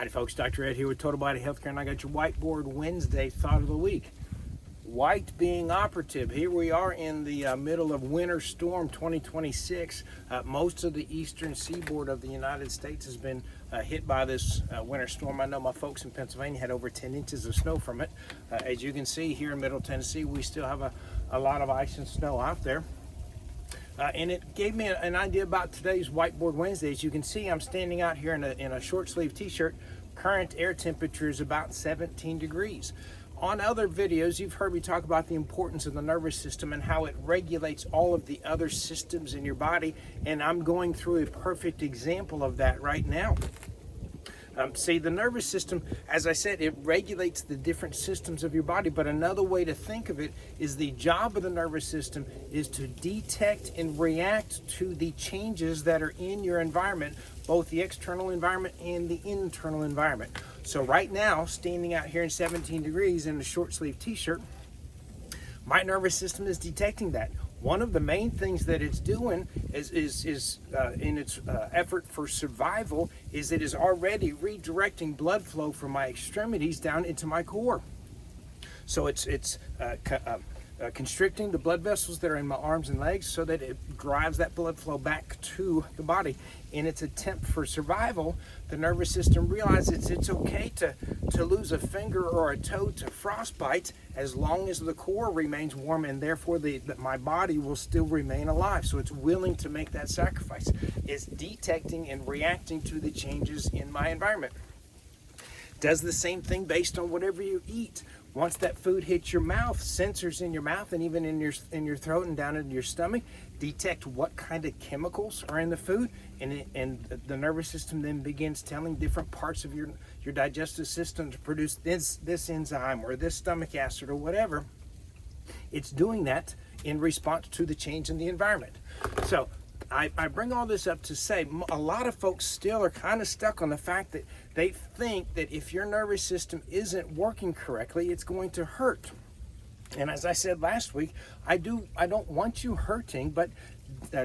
Howdy folks, Dr. Ed here with Total Body Healthcare, and I got your Whiteboard Wednesday thought of the week. White being operative. Here we are in the middle of winter storm 2026. Most of the eastern seaboard of the United States has been hit by this winter storm. I know my folks in Pennsylvania had over 10 inches of snow from it. As you can see here in Middle Tennessee, we still have a lot of ice and snow out there. And it gave me an idea about today's Whiteboard Wednesday. As you can see, I'm standing out here in a short sleeve t-shirt. Current air temperature is about 17 degrees. On other videos, you've heard me talk about the importance of the nervous system and how it regulates all of the other systems in your body. And I'm going through a perfect example of that right now. See, the nervous system, as I said, it regulates the different systems of your body, but another way to think of it is the job of the nervous system is to detect and react to the changes that are in your environment, both the external environment and the internal environment. So right now, standing out here in 17 degrees in a short sleeve t-shirt, my nervous system is detecting that. One of the main things that it's doing is in its effort for survival is it is already redirecting blood flow from my extremities down into my core. So it's constricting the blood vessels that are in my arms and legs so that it drives that blood flow back to the body. In its attempt for survival, the nervous system realizes it's okay to lose a finger or a toe to frostbite as long as the core remains warm, and therefore my body will still remain alive. So it's willing to make that sacrifice. It's detecting and reacting to the changes in my environment. Does the same thing based on whatever you eat. Once that food hits your mouth, sensors in your mouth and even in your throat and down into your stomach detect what kind of chemicals are in the food, and the nervous system then begins telling different parts of your digestive system to produce this enzyme or this stomach acid or whatever. It's doing that in response to the change in the environment. So I bring all this up to say a lot of folks still are kind of stuck on the fact that they think that if your nervous system isn't working correctly, it's going to hurt. And as I said last week, I don't want you hurting, but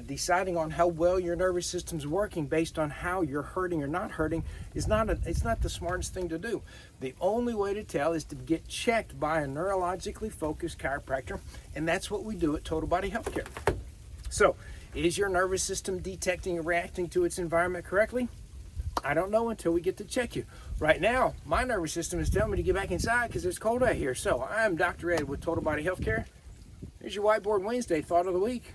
deciding on how well your nervous system's working based on how you're hurting or not hurting it's not the smartest thing to do. The only way to tell is to get checked by a neurologically focused chiropractor, and that's what we do at Total Body Healthcare. So, is your nervous system detecting and reacting to its environment correctly? I don't know until we get to check you. Right now, my nervous system is telling me to get back inside because it's cold out here. So I'm Dr. Ed with Total Body Healthcare. Here's your Whiteboard Wednesday thought of the week.